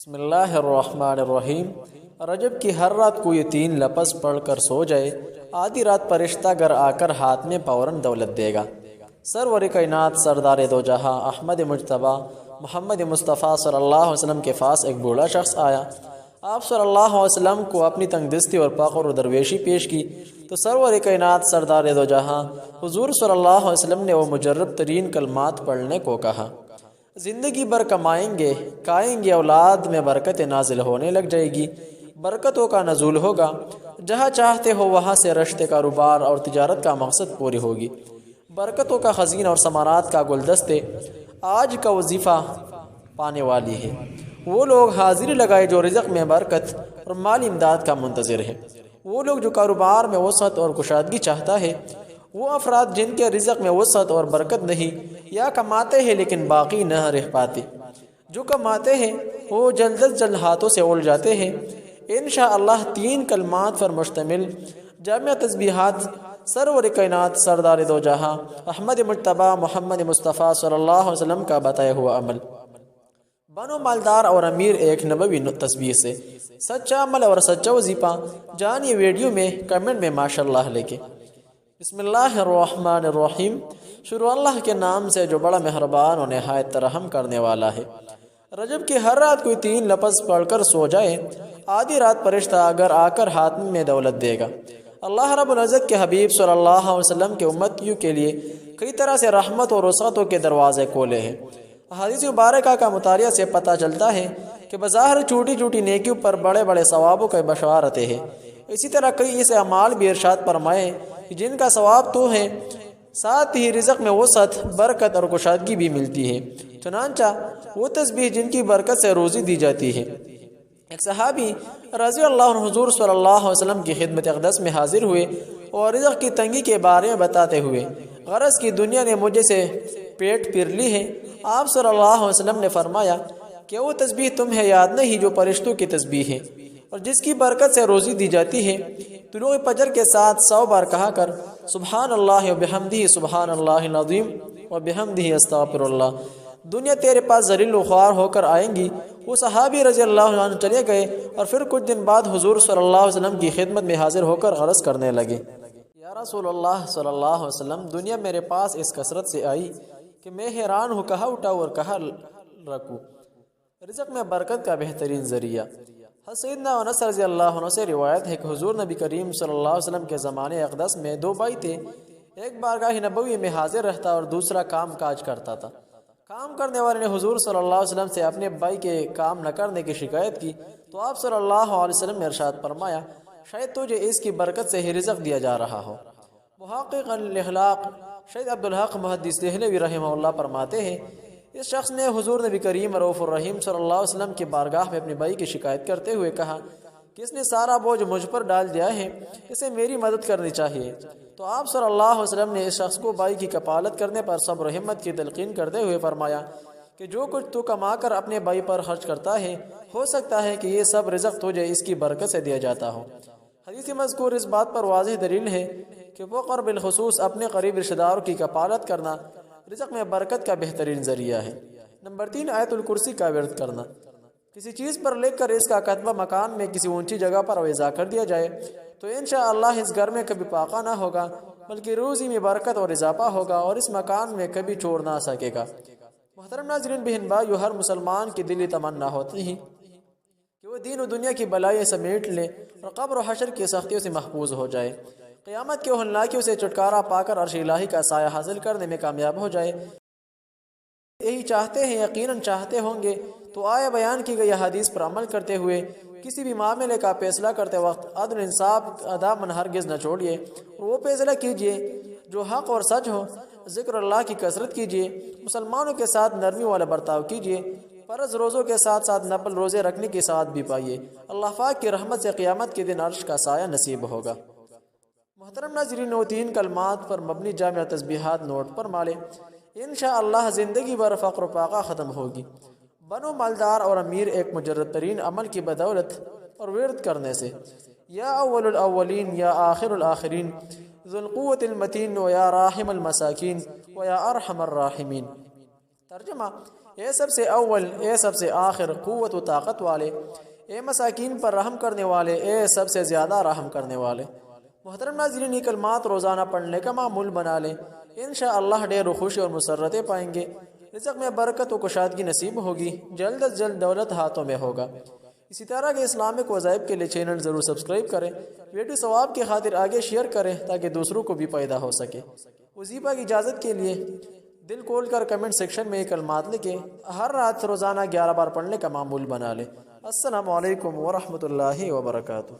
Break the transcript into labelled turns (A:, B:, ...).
A: بسم اللہ الرحمن الرحیم۔ رجب کی ہر رات کو یہ 3 لفظ پڑھ کر سو جائے، آدھی رات فرشتہ گر آ کر ہاتھ میں فوراً دولت دے گا۔ سرور کائنات سردار دو جہاں احمد مجتبیٰ محمد مصطفیٰ صلی اللہ علیہ وسلم کے پاس ایک بوڑھا شخص آیا۔ آپ صلی اللہ علیہ وسلم کو اپنی تنگ دستی اور فقر و درویشی پیش کی تو سرور کائنات سردار دو جہاں حضور صلی اللہ علیہ وسلم نے وہ مجرب ترین کلمات پڑھنے کو کہا۔ زندگی بھر کمائیں گے، کھائیں گے، اولاد میں برکت نازل ہونے لگ جائے گی، برکتوں کا نزول ہوگا، جہاں چاہتے ہو وہاں سے رشتے کاروبار اور تجارت کا مقصد پوری ہوگی، برکتوں کا خزینہ اور ثمرات کا گلدستے آج کا وظیفہ پانے والی ہے۔ وہ لوگ حاضری لگائے جو رزق میں برکت اور مالی امداد کا منتظر ہے۔ وہ لوگ جو کاروبار میں وسعت اور کشادگی چاہتا ہے۔ وہ افراد جن کے رزق میں وسعت اور برکت نہیں، یا کماتے ہیں لیکن باقی نہ رہ پاتے۔ جو کماتے ہیں وہ جلد از جلد ہاتھوں سے اڑ جاتے ہیں۔ انشاءاللہ 3 کلمات پر مشتمل جامع تسبیحات سرور کائنات سردار دو جہاں احمد مجتبیٰ محمد مصطفیٰ صلی اللہ علیہ وسلم کا بتایا ہوا عمل۔ بنو مالدار اور امیر ایک نبوی تسبیح سے سچا عمل اور سچا وظیفہ جانیے ویڈیو میں، کمنٹ میں ماشاءاللہ لکھیں۔ بسم اللہ الرحمن الرحیم۔ شروع اللہ کے نام سے جو بڑا مہربان اور نہایت رحم کرنے والا ہے۔ رجب کی ہر رات کوئی 3 لفظ پڑھ کر سو جائے، آدھی رات فرشتہ اگر آ کر ہاتھ میں دولت دے گا۔ اللہ رب العزت کے حبیب صلی اللہ علیہ وسلم کے امتیوں کے لیے کئی طرح سے رحمت اور وسعتوں کے دروازے کھولے ہیں۔ حدیث مبارکہ کا مطالعہ سے پتہ چلتا ہے کہ بظاہر چھوٹی چھوٹی نیکیوں پر بڑے بڑے ثوابوں کی بشارتیں ہیں۔ اسی طرح کئی ایسے اعمال بھی ارشاد فرمائے جن کا ثواب تو ہے، ساتھ ہی رزق میں وسعت، برکت اور کشادگی بھی ملتی ہے۔ چنانچہ وہ تسبیح جن کی برکت سے روزی دی جاتی ہے۔ ایک صحابی رضی اللہ عنہ حضور صلی اللہ علیہ وسلم کی خدمت اقدس میں حاضر ہوئے اور رزق کی تنگی کے بارے میں بتاتے ہوئے، غرض کی دنیا نے مجھے سے پیٹ پھیر لی ہے۔ آپ صلی اللہ علیہ وسلم نے فرمایا کہ وہ تسبیح تمہیں یاد نہیں جو فرشتوں کی تسبیح ہے اور جس کی برکت سے روزی دی جاتی ہے۔ طلوع فجر کے ساتھ 100 بار کہا کر سبحان اللہ و بحمدہ سبحان اللہ العظیم و بحمدہ استغفر اللہ، دنیا تیرے پاس ذلیل و خوار ہو کر آئیں گی۔ وہ صحابی رضی اللہ عنہ چلے گئے اور پھر کچھ دن بعد حضور صلی اللہ علیہ وسلم کی خدمت میں حاضر ہو کر عرض کرنے لگے، یا رسول اللہ صلی اللہ علیہ وسلم، دنیا میرے پاس اس کثرت سے آئی کہ میں حیران ہوں، کہاں اٹھاؤں اور کہاں رکھوں۔ رزق میں برکت کا بہترین ذریعہ۔ سیدنا انس رضی اللہ عنہ سے روایت ہے کہ حضور نبی کریم صلی اللہ علیہ وسلم کے زمانے اقدس میں 2 بھائی تھے، ایک بارگاہ نبوی میں حاضر رہتا اور دوسرا کام کاج کرتا تھا۔ کام کرنے والے نے حضور صلی اللہ علیہ وسلم سے اپنے بھائی کے کام نہ کرنے کی شکایت کی تو آپ صلی اللہ علیہ وسلم نے ارشاد فرمایا، شاید تجھے اس کی برکت سے ہی رزق دیا جا رہا ہو۔ محقق الاخلاق شہید عبدالحق محدث دہلوی رحمہ اللہ فرماتے ہیں، اس شخص نے حضور نبی کریم رؤوف الرحیم صلی اللہ علیہ وسلم کی بارگاہ میں اپنے بھائی کی شکایت کرتے ہوئے کہا کہ اس نے سارا بوجھ مجھ پر ڈال دیا ہے، اسے میری مدد کرنی چاہیے۔ تو آپ صلی اللہ علیہ وسلم نے اس شخص کو بھائی کی کفالت کرنے پر صبر و ہمت کی تلقین کرتے ہوئے فرمایا کہ جو کچھ تو کما کر اپنے بھائی پر خرچ کرتا ہے، ہو سکتا ہے کہ یہ سب رزق تجھے اس کی برکت سے دیا جاتا ہو۔ حدیث مذکور اس بات پر واضح دلیل ہے کہ فقر بالخصوص اپنے قریب رشتہ داروں کی کفالت کرنا رزق میں برکت کا بہترین ذریعہ ہے۔ نمبر 3، آیت الکرسی کا ورد کرنا۔ کسی چیز پر لکھ کر اس کا کتبہ مکان میں کسی اونچی جگہ پر وضع کر دیا جائے تو انشاءاللہ اس گھر میں کبھی فاقہ نہ ہوگا، بلکہ روزی میں برکت اور اضافہ ہوگا اور اس مکان میں کبھی چور نہ آ سکے گا۔ محترم ناظرین بہن بھائیو، ہر مسلمان کی دلی تمنا ہوتی ہے کہ وہ دین و دنیا کی بلائیں سمیٹ لے اور قبر و حشر کی سختیوں سے محفوظ ہو جائے، قیامت کے ہولناکیوں سے چھٹکارا پا کر عرش الہی کا سایہ حاصل کرنے میں کامیاب ہو جائے۔ یہی چاہتے ہیں، یقیناً چاہتے ہوں گے، تو آیا بیان کی گئی حدیث پر عمل کرتے ہوئے کسی بھی معاملے کا فیصلہ کرتے وقت عدل انصاف ادا من ہرگز نہ چھوڑیے اور وہ فیصلہ کیجیے جو حق اور سچ ہو۔ ذکر اللہ کی کثرت کیجیے، مسلمانوں کے ساتھ نرمی والا برتاؤ کیجیے، فرض روزوں کے ساتھ ساتھ نفل روزے رکھنے کی سعادت بھی پائیے۔ اللہ پاک کی رحمت سے قیامت کے دن عرش کا سایہ نصیب ہوگا۔ محترم ناظرین، وہ 3 کلمات پر مبنی جامع تسبیحات نوٹ پر مالے، انشاءاللہ زندگی بھر فقر و فاقہ ختم ہوگی۔ بنو مالدار اور امیر ایک مجرد ترین عمل کی بدولت اور ورد کرنے سے، یا اول الاولین یا آخر الآخرین، ذو القوت المتین و یا راحم المساکین و یا ارحم الراحمین۔ ترجمہ: اے سب سے اول، اے سب سے آخر، قوت و طاقت والے، اے مساکین پر رحم کرنے والے، اے سب سے زیادہ رحم کرنے والے۔ محترم ناظرین، یہ کلمات روزانہ پڑھنے کا معمول بنا لیں، انشاءاللہ ڈھیر و خوشی اور مسرتیں پائیں گے، رزق میں برکت و کشادگی نصیب ہوگی، جلد از جلد دولت ہاتھوں میں ہوگا۔ اسی طرح کے اسلامک وظائف کے لیے چینل ضرور سبسکرائب کریں، ویڈیو ثواب کی خاطر آگے شیئر کریں تاکہ دوسروں کو بھی پیدا ہو سکے۔ وظیفہ کی اجازت کے لیے دل کھول کر کمنٹ سیکشن میں یہ کلمات لکھیں، ہر رات روزانہ 11 بار پڑھنے کا معمول بنا لیں۔ السلام علیکم ورحمۃ اللہ وبرکاتہ۔